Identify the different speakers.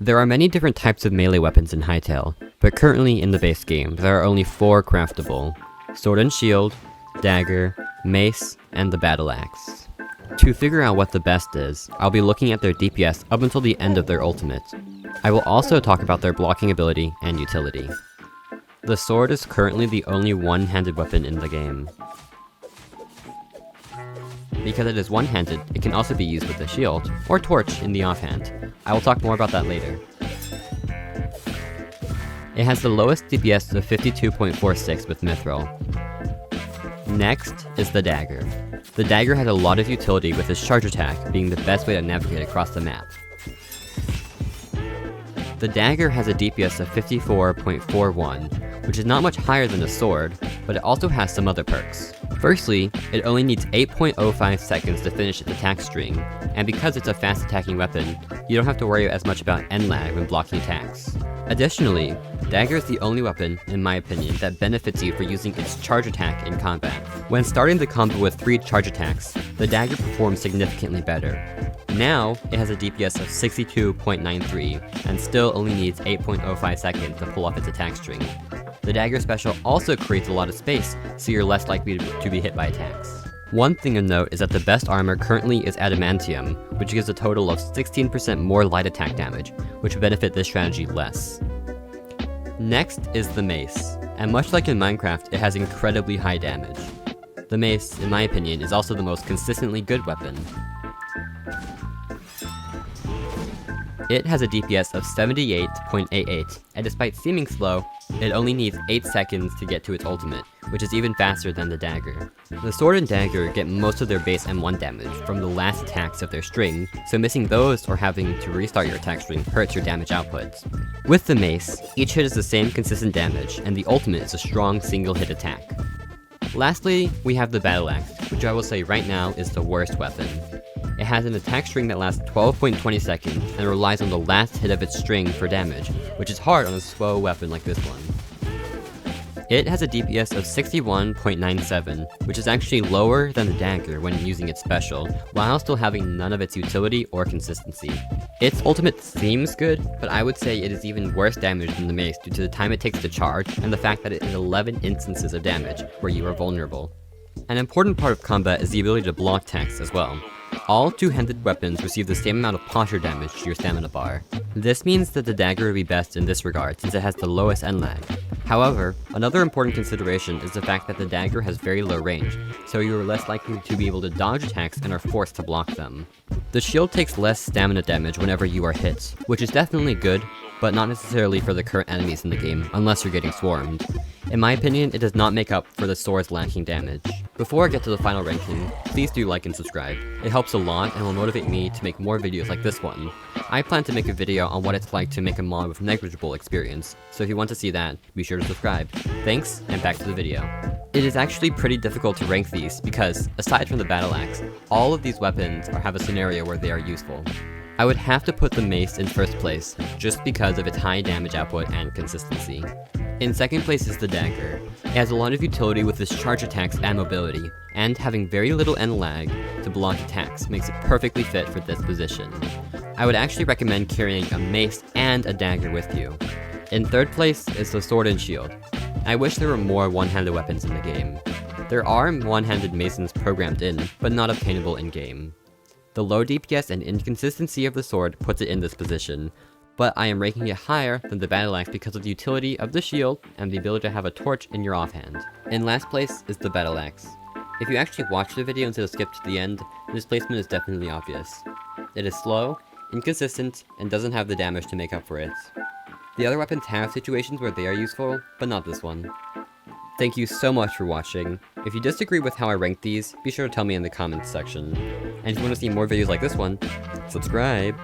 Speaker 1: There are many different types of melee weapons in Hytale, but currently in the base game, there are only 4 craftable: Sword and Shield, Dagger, Mace, and the Battle Axe. To figure out what the best is, I'll be looking at their DPS up until the end of their ultimate. I will also talk about their blocking ability and utility. The sword is currently the only one-handed weapon in the game. Because it is one-handed, it can also be used with a shield, or torch in the offhand. I will talk more about that later. It has the lowest DPS of 52.46 with Mithril. Next is the Dagger. The Dagger has a lot of utility with its charge attack being the best way to navigate across the map. The Dagger has a DPS of 54.41, which is not much higher than the sword, but it also has some other perks. Firstly, it only needs 8.05 seconds to finish its attack string, and because it's a fast attacking weapon, you don't have to worry as much about end lag when blocking attacks. Additionally, Dagger is the only weapon, in my opinion, that benefits you for using its charge attack in combat. When starting the combo with 3 charge attacks, the Dagger performs significantly better. Now, it has a DPS of 62.93, and still only needs 8.05 seconds to pull off its attack string. The Dagger special also creates a lot of space, so you're less likely to be hit by attacks. One thing to note is that the best armor currently is Adamantium, which gives a total of 16% more light attack damage, which would benefit this strategy less. Next is the Mace, and much like in Minecraft, it has incredibly high damage. The Mace, in my opinion, is also the most consistently good weapon. It has a DPS of 78.88, and despite seeming slow, it only needs 8 seconds to get to its ultimate, which is even faster than the Dagger. The Sword and Dagger get most of their base M1 damage from the last attacks of their string, so missing those or having to restart your attack string hurts your damage output. With the Mace, each hit is the same consistent damage, and the ultimate is a strong single hit attack. Lastly, we have the Battle Axe, which I will say right now is the worst weapon. It has an attack string that lasts 12.20 seconds and relies on the last hit of its string for damage, which is hard on a slow weapon like this one. It has a DPS of 61.97, which is actually lower than the Dagger when using its special, while still having none of its utility or consistency. Its ultimate seems good, but I would say it is even worse damage than the Mace due to the time it takes to charge and the fact that it is 11 instances of damage where you are vulnerable. An important part of combat is the ability to block attacks as well. All two-handed weapons receive the same amount of posture damage to your stamina bar. This means that the Dagger would be best in this regard since it has the lowest end lag. However, another important consideration is the fact that the Dagger has very low range, so you are less likely to be able to dodge attacks and are forced to block them. The shield takes less stamina damage whenever you are hit, which is definitely good, but not necessarily for the current enemies in the game, unless you're getting swarmed. In my opinion, it does not make up for the sword's lacking damage. Before I get to the final ranking, please do like and subscribe. It helps a lot and will motivate me to make more videos like this one. I plan to make a video on what it's like to make a mod with negligible experience, so if you want to see that, be sure to subscribe. Thanks, and back to the video. It is actually pretty difficult to rank these because, aside from the Battle Axe, all of these weapons have a scenario where they are useful. I would have to put the Mace in first place, just because of its high damage output and consistency. In second place is the Dagger. It has a lot of utility with its charge attacks and mobility, and having very little end lag to block attacks makes it perfectly fit for this position. I would actually recommend carrying a Mace and a Dagger with you. In third place is the Sword and Shield. I wish there were more one-handed weapons in the game. There are one-handed Masons programmed in, but not obtainable in-game. The low DPS and inconsistency of the sword puts it in this position, but I am ranking it higher than the Battle Axe because of the utility of the shield and the ability to have a torch in your offhand. In last place is the Battle Axe. If you actually watch the video instead of skip to the end, this placement is definitely obvious. It is slow, inconsistent, and doesn't have the damage to make up for it. The other weapons have situations where they are useful, but not this one. Thank you so much for watching. If you disagree with how I rank these, be sure to tell me in the comments section. And if you want to see more videos like this one, subscribe!